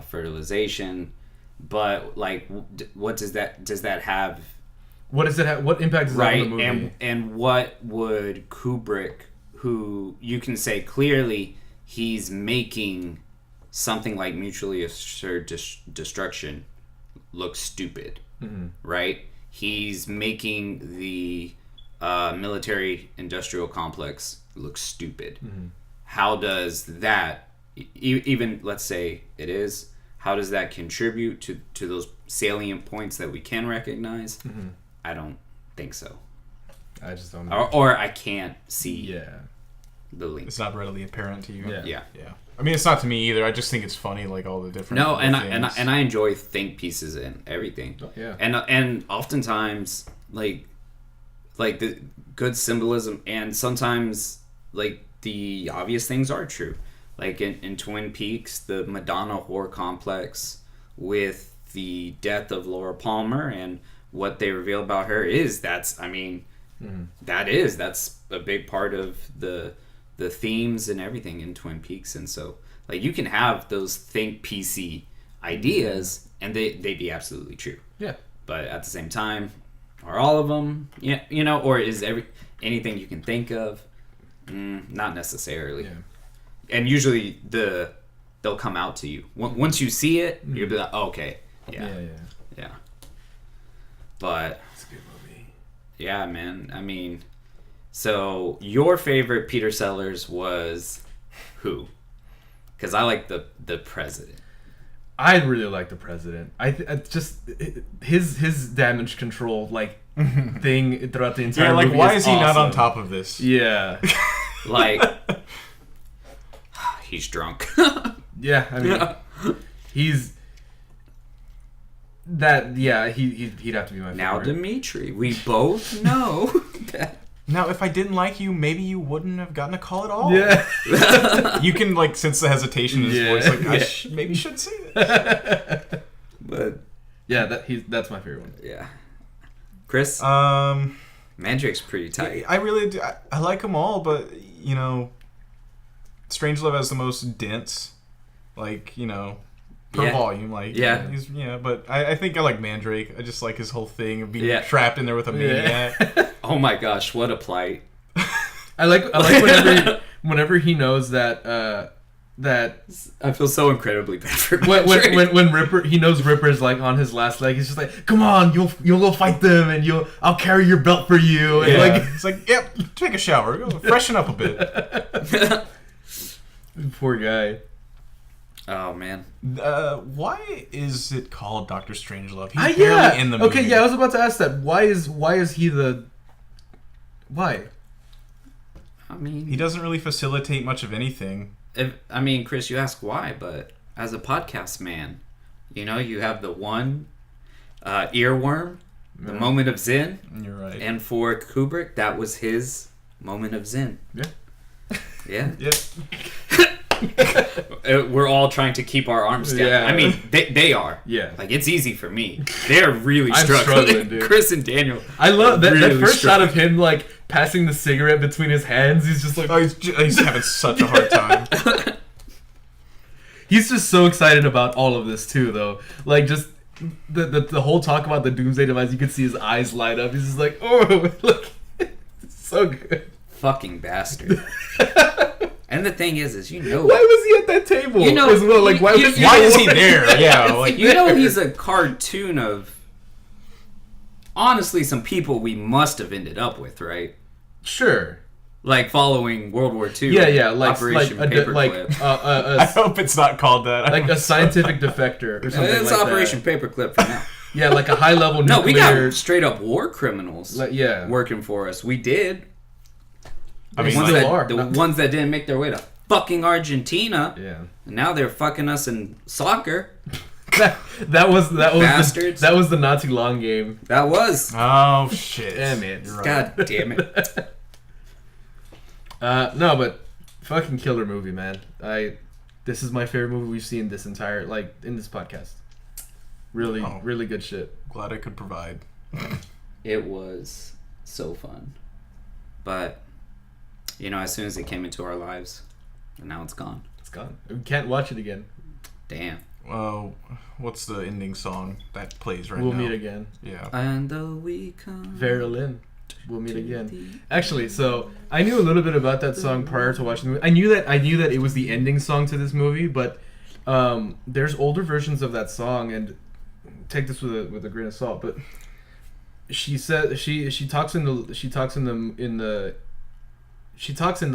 fertilization. But like, what does that have? What does it have? What impact does that have on the movie? And what would Kubrick, who you can say clearly he's making something like mutually assured destruction look stupid, right? He's making the military-industrial complex look stupid. How does that, even let's say it is, how does that contribute to those salient points that we can recognize? I don't think so. I just don't. Or I can't see the link. It's not readily apparent to you. Yeah. I mean, it's not to me either. I just think it's funny, like all the different. No, and things. I enjoy think pieces and everything. Yeah. And oftentimes like the good symbolism, and sometimes like the obvious things are true. Like in Twin Peaks, the Madonna horror complex with the death of Laura Palmer and what they reveal about her that's a big part of the themes and everything in Twin Peaks. And so like you can have those think PC ideas and they be absolutely true. Yeah. But at the same time, are all of them, or is anything you can think of? Not necessarily. Yeah. And usually they'll come out to you. Once you see it, you'll be like, oh, okay. Yeah. But It's a good movie. yeah, man. I mean, so your favorite Peter Sellers was who? Because I like the president. I really like the president. Just his damage control thing throughout the entire movie. why is he not on awesome. top of this? Yeah. Like, he's drunk. Yeah, I mean, he's that. Yeah, he'd have to be my favorite. Now, Dimitri, we both know that. Now, if I didn't like you, maybe you wouldn't have gotten a call at all. Yeah. You can sense the hesitation in his voice. Like I maybe should say this. But yeah, that's my favorite one. yeah, Chris, Mandrake's pretty tight. I really do. I like them all, but Strangelove has the most dense, per volume. But I think I like Mandrake. I just like his whole thing of being trapped in there with a maniac. Oh my gosh, what a plight! I like whenever he knows that I feel so incredibly bad for Mandrake. when Ripper, he knows Ripper's on his last leg. He's just like, come on, you'll go fight them, and I'll carry your belt for you. And it's like, yep, take a shower, go freshen up a bit. Poor guy. Oh man. Why is it called Doctor Strangelove? He's Yeah. barely in the movie. Okay, yeah, I was about to ask that. Why is he the? Why? I mean, He doesn't really facilitate much of anything. Chris, you ask why, but as a podcast man, you know, you have the one earworm, the moment of zen, You're right. and for Kubrick, that was his moment of zen. Yeah. Yeah. Yeah. We're all trying to keep our arms down. Yeah. I mean, they are. Yeah. Like, it's easy for me. They're really I'm struggling. struggling, dude. Chris and Daniel. I love that really first shot struggling. of him like passing the cigarette between his hands. He's just like, Oh, he's having such a hard time. he's just so excited about all of this too, though. Like just the whole talk about the Doomsday device, you could see his eyes light up. He's just like, oh, look, it's so good. Fucking bastard. And the thing is you know, Why was he at that table? You know, as well? Like, why was he? Why is he there? Yeah, like you know, he's a cartoon of honestly some people we must have ended up with, right? Sure. Like following World War II. Yeah, like Operation like Paperclip. I hope it's not called that. like a scientific defector or something It's like Operation that. Paperclip for now. Yeah, like a high level No, nuclear. we got straight up war criminals yeah. working for us. We did. I mean, The ones still that, are. the ones that didn't make their way to fucking Argentina. Yeah. And now they're fucking us in soccer. That was Bastards. that was the Nazi long game. That was. oh shit. Yeah, man. You're right. God damn it. No, but fucking killer movie, man. This is my favorite movie we've seen this entire in this podcast. Really, Oh. really good shit. Glad I could provide. It was so fun. But, you know, as soon as it came into our lives, and now it's gone. It's gone. We can't watch it again. Damn. What's the ending song that plays right We'll now? meet again. Yeah. And though we come. Verolin. We'll meet again. Actually, so I knew a little bit about that song prior to watching the movie. I knew that it was the ending song to this movie, but there's older versions of that song, and take this with a grain of salt. But she said she talks in the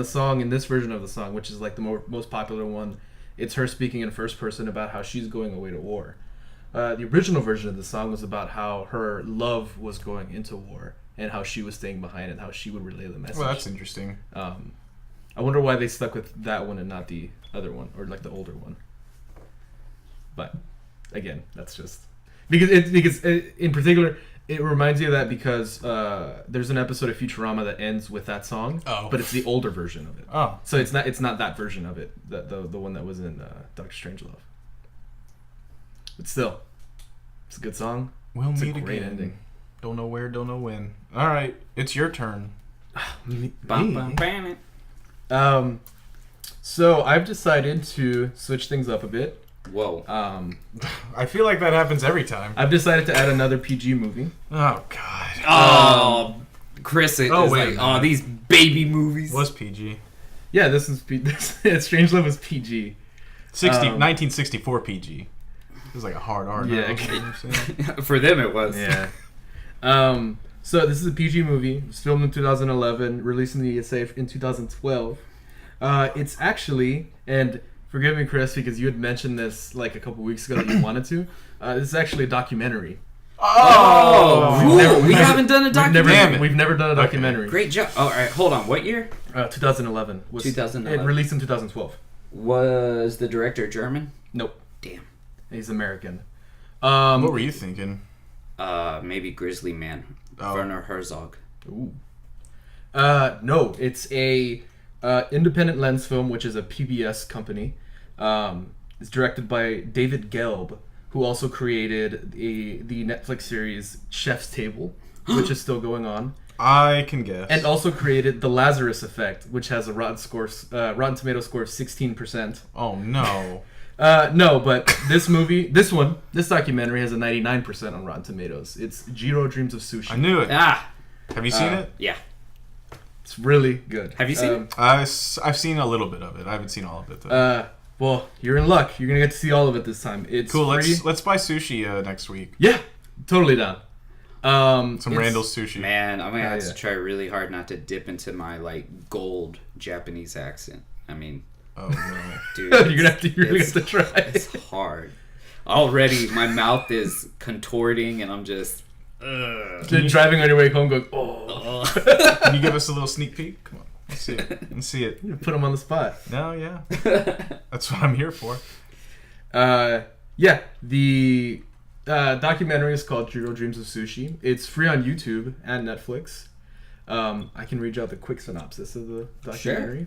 song, in this version of the song, which is like the most popular one. It's her speaking in first person about how she's going away to war. The original version of the song was about how her love was going into war and how she was staying behind and how she would relay the message. Well, that's interesting. I wonder why they stuck with that one and not the other one, or like the older one. But again, that's just because in particular it reminds you of that because there's an episode of Futurama that ends with that song, but it's the older version of it. Oh. So it's not that version of it, the one that was in Doctor Strangelove. But still, it's a good song. We'll It's a meet great again. ending. Don't know where, don't know when. All right, it's your turn. Bum, bum, bam. So I've decided to switch things up a bit. Whoa. I feel like that happens every time. I've decided to add another PG movie. Oh God. Oh, Chris is wait a like, minute. oh, these baby movies. Was PG. Yeah, this is Strangelove is PG. 1964 PG. It was like a hard R. Yeah. now, you know what I'm saying? For them, it was. Yeah. So this is a PG movie. It was filmed in 2011, released in the USA in 2012. It's actually, and forgive me, Chris, because you had mentioned this like a couple weeks ago that you wanted to. This is actually a documentary. Oh, cool. We haven't done a documentary. We've never done a documentary. Great job. Oh, all right, hold on. What year? 2011. 2011. It released in 2012. Was the director German? Nope. Damn. He's American. What were you thinking? Maybe Grizzly Man. Oh. Werner Herzog. Ooh. No, it's a independent lens film, which is a PBS company. It's directed by David Gelb, who also created the Netflix series Chef's Table, which is still going on, I can guess. and also created The Lazarus Effect, which has a Rotten Tomato score of 16%. Oh no. No, but this documentary has a 99% on Rotten Tomatoes. It's Jiro Dreams of Sushi. I knew it. Ah, Have you seen it? yeah. It's really good. Have you seen it? I've seen a little bit of it. I haven't seen all of it though. Well, you're in luck. You're gonna get to see all of it this time. It's Cool. free. Let's buy sushi next week. Yeah, totally down. Some Randall's sushi. Man, I'm gonna have yeah. to try really hard not to dip into my like gold Japanese accent. I mean, Oh no. Dude, You're gonna have to really have to try. It's hard. Already, my mouth is contorting, and I'm just. Driving on your way home, going, oh. Can you give us a little sneak peek? Come on, let's see it. Let's see it. Put them on the spot. No, yeah. That's what I'm here for. Yeah, the documentary is called Jiro Dreams of Sushi. It's free on YouTube and Netflix. I can read out the quick synopsis of the documentary.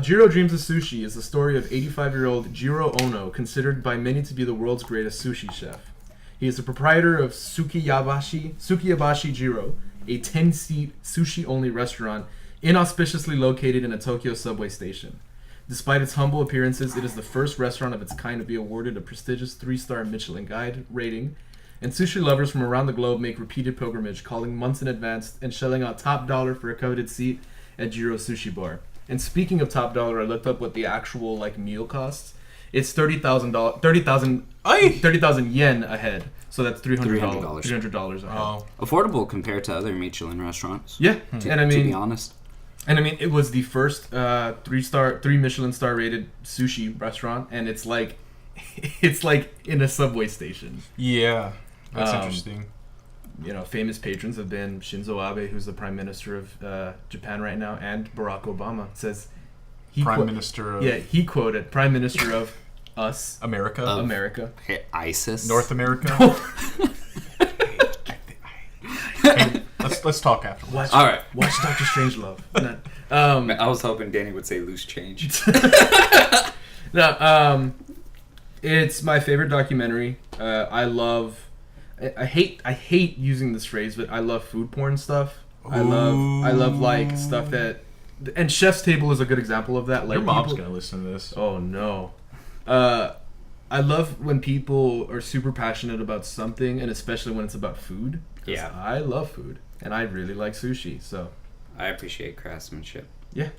Jiro Dreams of Sushi is the story of 85-year-old Jiro Ono, considered by many to be the world's greatest sushi chef. He is the proprietor of Sukiyabashi Jiro, a 10-seat sushi-only restaurant inauspiciously located in a Tokyo subway station. Despite its humble appearances, it is the first restaurant of its kind to be awarded a prestigious 3-star Michelin Guide rating, and sushi lovers from around the globe make repeated pilgrimage, calling months in advance and shelling out top dollar for a coveted seat at Jiro's Sushi Bar. And speaking of top dollar, I looked up what the actual meal costs. It's $30,000 yen a head, so that's $300 a head. Oh, Affordable compared to other Michelin restaurants. Yeah, and I mean, to be honest. And I mean, it was the first 3 Michelin star rated sushi restaurant, and it's like in a subway station. yeah. That's interesting. Famous patrons have been Shinzo Abe, who's the Prime Minister of Japan right now, and Barack Obama. It says Prime Minister of... Yeah, he quoted Prime Minister of us, America. America. Hey, ISIS. North America. Hey, let's talk afterwards. All right. Watch Dr. Strangelove. I was hoping Danny would say loose change. No, it's my favorite documentary. I hate using this phrase, but I love food porn stuff. I love stuff that, and Chef's Table is a good example of that. Like, your mom's gonna listen to this. Oh no. I love when people are super passionate about something, and especially when it's about food. Yeah. I love food, and I really like sushi. So I appreciate craftsmanship. yeah,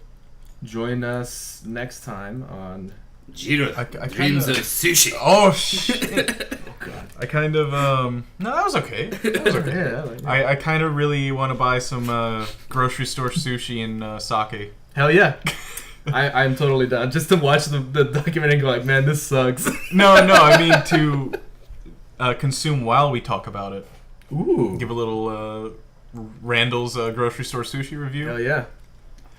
join us next time on Jiro I Dreams of Sushi. Oh shit. Oh god. I kind of no, that was okay. That was okay. Yeah, I like it. I kind of really want to buy some grocery store sushi and sake. Hell yeah. I'm totally down just to watch the documentary and go like, man, this sucks. No, I mean to consume while we talk about it. Ooh. Give a little Randall's grocery store sushi review. Hell yeah.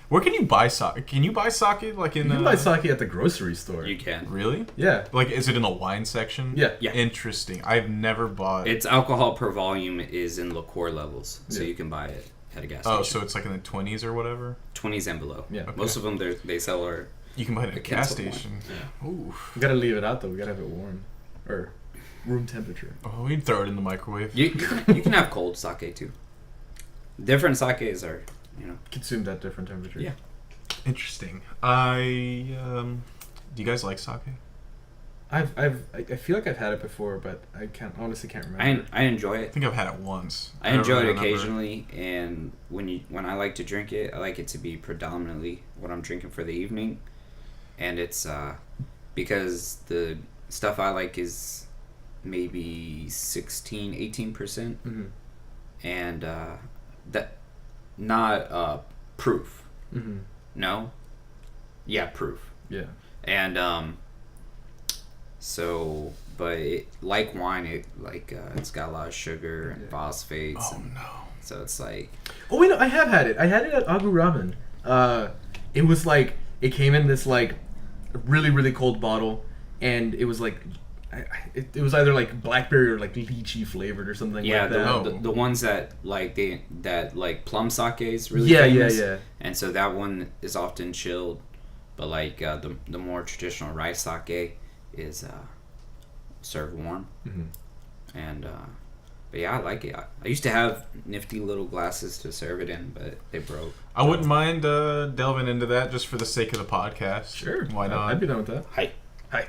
Where can you buy sake? Can you buy sake like in? You can buy sake at the grocery store. You can. Really? Yeah. Like, is it in the wine section? Yeah. Yeah. Interesting. I've never bought. Its alcohol per volume is in liqueur levels, so Yeah. you can buy it at a gas station. Oh, so it's like in the 20s or whatever. 20s and below. Yeah. Okay. Most of them they sell are. You can buy it at a The gas Kentucky station. Ooh. We gotta leave it out though. We gotta have it warm. Or room temperature. Oh, we'd throw it in the microwave. You can have cold sake too. Different sakes are, Consumed at different temperatures. Yeah. Interesting. Do you guys like sake? I feel like I've had it before, but I honestly can't remember. I enjoy I it. think I've had it once. I don't enjoy really it remember. occasionally, and when I like to drink it, I like it to be predominantly what I'm drinking for the evening, and it's because the stuff I like is maybe 16-18%, Mm-hmm. and that not proof. Mm-hmm. No, yeah, proof. Yeah. And but like wine, it's got a lot of sugar and phosphates. Oh and no. So it's like, Oh wait, no, I have had it. I had it at Agu Ramen. It was like it came in this like really really cold bottle, and it was like it was either like blackberry or like lychee flavored or something yeah, like that. the ones that plum sake is really Yeah, famous. yeah. And so that one is often chilled, but like the more traditional rice sake is served warm. Mhm. And but yeah, I like it. I used to have nifty little glasses to serve it in, but they broke. I wouldn't mind delving into that just for the sake of the podcast. Sure. Why not? I'd be done with that. Hi. Hi.